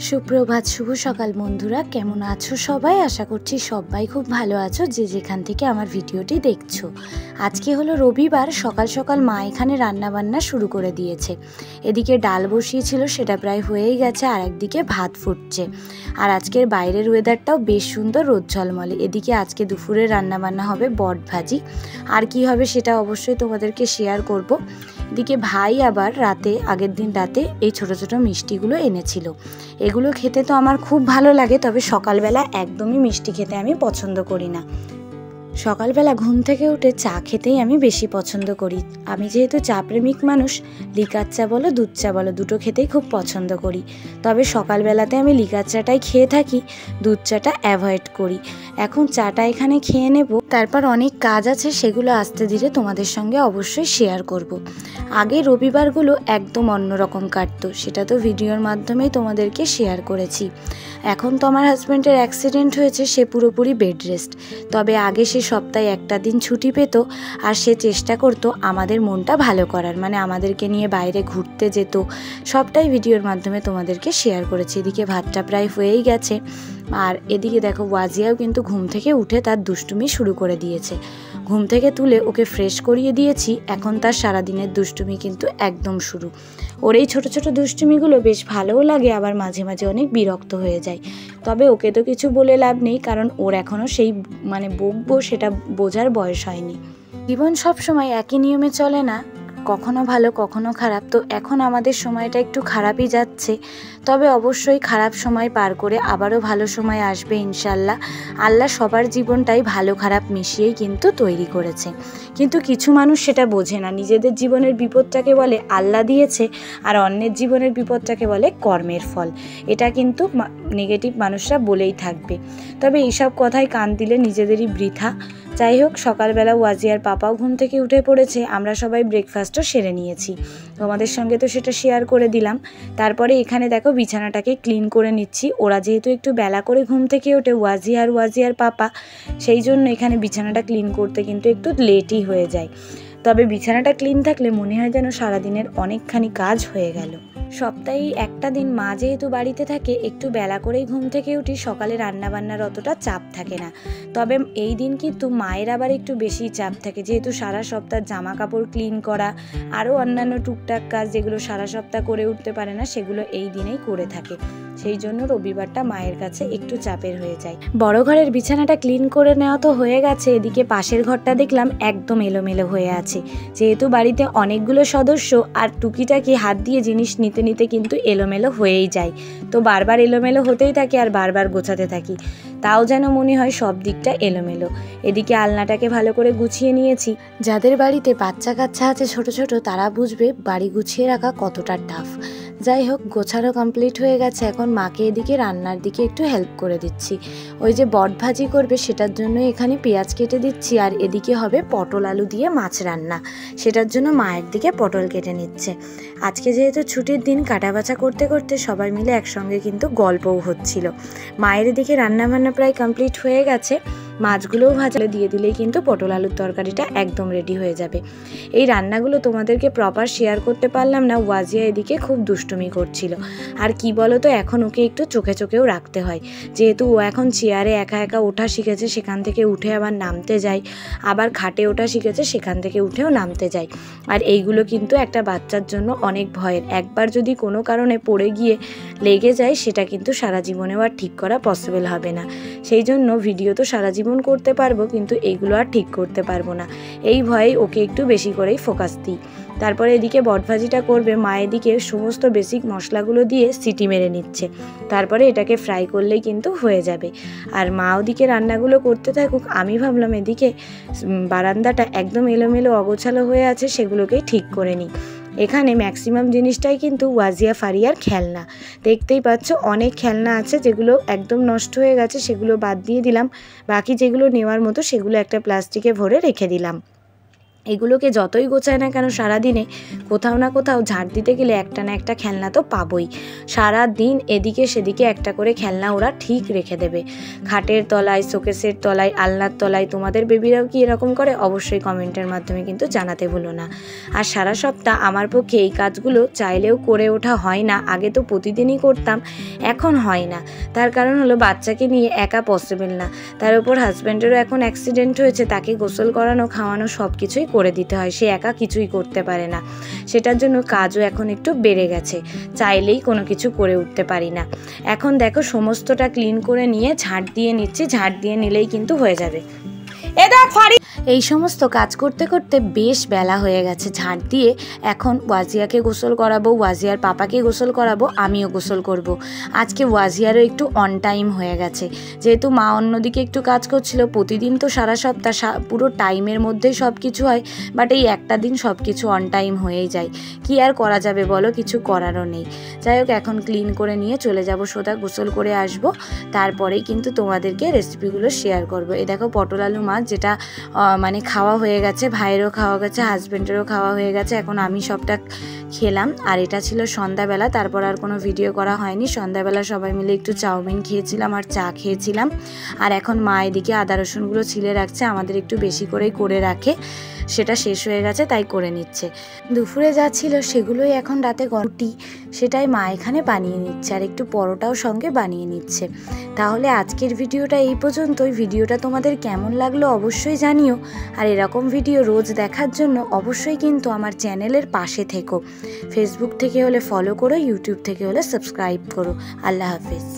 সুপ্রভাত, শুভ সকাল বন্ধুরা। কেমন আছো সবাই? আশা করছি সবাই খুব ভালো আছো, যে যেখান থেকে আমার ভিডিওটি দেখছো। আজকে হলো রবিবার। সকাল সকাল মা এখানে রান্নাবান্না শুরু করে দিয়েছে। এদিকে ডাল বসিয়েছিল, সেটা প্রায় হয়েই গেছে, আর একদিকে ভাত ফুটছে। আর আজকের বাইরের ওয়েদারটাও বেশ সুন্দর, রোদ ঝলমলে। এদিকে আজকে দুপুরে রান্নাবান্না হবে বট ভাজি, আর কি হবে সেটা অবশ্যই তোমাদেরকে শেয়ার করব। এদিকে ভাই আবার আগের দিন রাতে এই ছোট ছোট মিষ্টিগুলো এনেছিল। এগুলো খেতে তো আমার খুব ভালো লাগে, তবে সকালবেলা একদমই মিষ্টি খেতে আমি পছন্দ করি না। সকালবেলা ঘুম থেকে উঠে চা খেতেই আমি বেশি পছন্দ করি। আমি যেহেতু চা প্রেমিক মানুষ, লিকার চা বলো দুধ চা বলো, দুটো খেতেই খুব পছন্দ করি। তবে সকালবেলাতে আমি লিকার চাটাই খেয়ে থাকি, দুধ চাটা অ্যাভয়েড করি। এখন চাটা এখানে খেয়ে নেব, তারপর অনেক কাজ আছে, সেগুলো আস্তে ধীরে তোমাদের সঙ্গে অবশ্যই শেয়ার করব। আগে রবিবারগুলো একদম অন্যরকম কাটতো, সেটা তো ভিডিওর মাধ্যমেই তোমাদেরকে শেয়ার করেছি। এখন তো আমার হাজব্যান্ডের অ্যাক্সিডেন্ট হয়েছে, সে পুরোপুরি বেড রেস্ট। তবে আগে সে সপ্তাহে একটা দিন ছুটি পেত, আর সে চেষ্টা করতো আমাদের মনটা ভালো করার, মানে আমাদেরকে নিয়ে বাইরে ঘুরতে যেত। সবটাই ভিডিওর মাধ্যমে তোমাদেরকে শেয়ার করেছি। এদিকে ভাতটা প্রায় হয়েই গেছে, আর এদিকে দেখো ওয়াজিয়াও কিন্তু ঘুম থেকে উঠে তার দুষ্টুমি শুরু করে দিয়েছে। ঘুম থেকে তুলে ওকে ফ্রেশ করিয়ে দিয়েছি। এখন তার সারাদিনের দুষ্টুমি কিন্তু একদম শুরু। ওর এই ছোটো ছোটো দুষ্টুমিগুলো বেশ ভালোও লাগে, আবার মাঝে মাঝে অনেক বিরক্ত হয়ে যায়। তবে ওকে তো কিছু বলে লাভ নেই, কারণ ওর এখনও সেই বকবো সেটা বোঝার বয়স হয়নি। জীবন সব সময় একই নিয়মে চলে না, কখনো ভালো কখনো খারাপ। তো এখন আমাদের সময়টা একটু খারাপই যাচ্ছে, তবে অবশ্যই খারাপ সময় পার করে আবারও ভালো সময় আসবে ইনশাল্লাহ। আল্লাহ সবার জীবনটাই ভালো খারাপ মিশিয়েই কিন্তু তৈরি করেছে, কিন্তু কিছু মানুষ সেটা বোঝে না। নিজেদের জীবনের বিপদটাকে বলে আল্লাহ দিয়েছে, আর অন্যের জীবনের বিপদটাকে বলে কর্মের ফল। এটা কিন্তু নেগেটিভ মানুষরা বলেই থাকবে, তবে এইসব কথায় কান দিলে নিজেদেরই বৃথা। যাই হোক, সকালবেলা ওয়াজিয়ার পাপাও ঘুম থেকে উঠে পড়েছে, আমরা সবাই ব্রেকফাস্টও সেরে নিয়েছি। তোমাদের সঙ্গে তো সেটা শেয়ার করে দিলাম। তারপরে এখানে দেখো বিছানাটাকে ক্লিন করে নিচ্ছি। ওরা যেহেতু একটু বেলা করে ঘুম থেকে ওঠে, ওয়াজিয়ার পাপা, সেই জন্য এখানে বিছানাটা ক্লিন করতে কিন্তু একটু লেটই হয়ে যায়। তবে বিছানাটা ক্লিন থাকলে মনে হয় যেন সারাদিনের অনেকখানি কাজ হয়ে গেল। সপ্তাহে একটা দিন মা যেহেতু বাড়িতে থাকে, একটু বেলা করেই ঘুম থেকে উঠি, সকালে রান্নাবান্নার অতটা চাপ থাকে না। তবে এই দিন কিন্তু মায়ের আবার একটু বেশি চাপ থাকে, যেহেতু সারা সপ্তাহ জামা কাপড় ক্লিন করা, আরও অন্যান্য টুকটাক কাজ যেগুলো সারা সপ্তাহ করে উঠতে পারে না, সেগুলো এই দিনেই করে থাকে। সেই জন্য রবিবারটা মায়ের কাছে একটু চাপের হয়ে যায়। বড় ঘরের বিছানাটা ক্লিন করে নেওয়া তো হয়ে গেছে। এদিকে পাশের ঘরটা দেখলাম একদম এলোমেলো হয়ে আছে, যেহেতু বাড়িতে অনেকগুলো সদস্য, আর টুকিটাকি হাত দিয়ে জিনিস নিতে নিতে কিন্তু এলোমেলো হয়েই যায়। তো বারবার এলোমেলো হতেই থাকে, আর বারবার গোছাতে থাকি, তাও যেন মনে হয় সব দিকটা এলোমেলো। এদিকে আলনাটাকে ভালো করে গুছিয়ে নিয়েছি। যাদের বাড়িতে বাচ্চা কাচ্চা আছে ছোট ছোট, তারা বুঝবে বাড়ি গুছিয়ে রাখা কতটা টাফ। যাই হোক, গোছানো কমপ্লিট হয়ে গেছে। এখন মাকে এদিকে রান্নার দিকে একটু হেল্প করে দিচ্ছি। ওই যে বট ভাজি করবে, সেটার জন্য এখানে পেঁয়াজ কেটে দিচ্ছি, আর এদিকে হবে পটল আলু দিয়ে মাছ রান্না, সেটার জন্য মায়ের দিকে পটল কেটে নিচ্ছে। আজকে যেহেতু ছুটির দিন, কাটাবাছা করতে করতে সবাই মিলে একসঙ্গে কিন্তু গল্পও হচ্ছিল। মায়ের দিকে রান্নাবান্না প্রায় কমপ্লিট হয়ে গেছে। মাছগুলোও ভাজা দিয়ে দিলেই কিন্তু পটল আলুর তরকারিটা একদম রেডি হয়ে যাবে। এই রান্নাগুলো তোমাদেরকে প্রপার শেয়ার করতে পারলাম না, ওয়াজিয়া এদিকে খুব দুষ্টুমি করছিল। আর কি বলো তো, এখন ওকে একটু চোখে চোখেও রাখতে হয়, যেহেতু ও এখন চেয়ারে একা একা ওঠা শিখেছে, সেখান থেকে উঠে আবার নামতে যায়, আবার খাটে ওঠা শিখেছে, সেখান থেকে উঠেও নামতে যায়। আর এইগুলো কিন্তু একটা বাচ্চার জন্য অনেক ভয়ের। একবার যদি কোনো কারণে পড়ে গিয়ে লেগে যায়, সেটা কিন্তু সারা জীবনেও আর ঠিক করা পসিবল হবে না। সেই জন্য ভিডিও তো সারা জীবন করতে পারবো, কিন্তু এইগুলো আর ঠিক করতে পারবো না, এই ভয়েই ওকে একটু বেশি করেই ফোকাস দিই। তারপরে এদিকে বটভাজিটা করবে, মা এদিকে সমস্ত বেসিক মশলাগুলো দিয়ে সিটি মেরে নিচ্ছে। তারপরে এটাকে ফ্রাই করলেই কিন্তু হয়ে যাবে। আর মা ওদিকে রান্নাগুলো করতে থাকুক, আমি ভাবলাম এদিকে বারান্দাটা একদম এলোমেলো অগোছালো হয়ে আছে, সেগুলোকেই ঠিক করে নিই। এখানে ম্যাক্সিমাম জিনিসটাই কিন্তু ওয়াজিয়া ফারিয়ার খেলনা। দেখতেই পাচ্ছ অনেক খেলনা আছে, যেগুলো একদম নষ্ট হয়ে গেছে, সেগুলো বাদ দিয়ে দিলাম। বাকি যেগুলো নেওয়ার মতো সেগুলো একটা প্লাস্টিকে ভরে রেখে দিলাম। এগুলোকে যতই গোছায় না কেন সারাদিনে কোথাও না কোথাও ঝাড় দিতে গেলে একটা না একটা খেলনা তো পাবোই। সারা দিন এদিকে সেদিকে একটা করে খেলনা ওরা ঠিক রেখে দেবে, খাটের তলায়, শোকেসের তলায়, আলনার তলায়। তোমাদের বেবিরাও কি এরকম করে? অবশ্যই কমেন্টের মাধ্যমে কিন্তু জানাতে ভুলো না। আর সারা সপ্তাহ আমার পক্ষে এই কাজগুলো চাইলেও করে ওঠা হয় না। আগে তো প্রতিদিনই করতাম, এখন হয় না। তার কারণ হলো বাচ্চাকে নিয়ে একা পসিবল না। তার উপর হাজব্যান্ডেরও এখন অ্যাক্সিডেন্ট হয়েছে, তাকে গোসল করানো, খাওয়ানো সব কিছুই করে দিতে হয়। সে একা কিছুই করতে পারে না, সেটার জন্য কাজও এখন একটু বেড়ে গেছে। চাইলেই কোনো কিছু করে উঠতে পারি না। এখন দেখো সমস্তটা ক্লিন করে নিয়ে ঝাড় দিয়ে নিচ্ছি। ঝাড় দিয়ে নিলেই কিন্তু হয়ে যাবে। এই সমস্ত কাজ করতে করতে বেশ বেলা হয়ে গেছে। ঝাড় দিয়ে এখন ওয়াজিয়াকে গোসল করাবো, ওয়াজিয়ার পাপাকে গোসল করাবো, আমিও গোসল করব। আজকে ওয়াজিয়ারও একটু অন টাইম হয়ে গেছে, যেহেতু মা অন্যদিকে একটু কাজ করছিল। প্রতিদিন তো সারা সপ্তাহ পুরো টাইমের মধ্যেই সব কিছু হয়, বাট এই একটা দিন সব কিছু অন টাইম হয়েই যায়। কি আর করা যাবে বলো, কিছু করারও নেই। যাই হোক, এখন ক্লিন করে নিয়ে চলে যাব সোজা, গোসল করে আসব। তারপরেই কিন্তু তোমাদেরকে রেসিপিগুলো শেয়ার করব। এই দেখো পটল আলু মাছ, যেটা মানে খাওয়া হয়ে গেছে, ভাইয়েরও খাওয়া গেছে, হাজব্যান্ডেরও খাওয়া হয়ে গেছে। এখন আমি সবটা খেলাম। আর এটা ছিল সন্ধ্যাবেলা, তারপর আর কোনো ভিডিও করা হয়নি। সন্ধ্যাবেলা সবাই মিলে একটু চাউমিন খেয়েছিলাম আর চা খেয়েছিলাম। আর এখন মা এদিকে আদা রসুনগুলো ছিলে রাখছে, আমাদের একটু বেশি করেই করে রাখে। সেটা শেষ হয়ে গেছে তাই করে নিচ্ছে। দুপুরে যা ছিল সেগুলোই এখন রাতে রুটি, সেটাই মা এখানে বানিয়ে নিচ্ছে, আর একটু পরোটাও সঙ্গে বানিয়ে নিচ্ছে। তাহলে আজকের ভিডিওটা এই পর্যন্তই। ভিডিওটা তোমাদের কেমন লাগলো অবশ্যই জানিও। আর এরকম ভিডিও রোজ দেখার জন্য অবশ্যই কিন্তু আমার চ্যানেলের পাশে থেকো। ফেসবুক থেকে হলে ফলো করো, ইউটিউব থেকে হলে সাবস্ক্রাইব করো। আল্লাহ হাফেজ।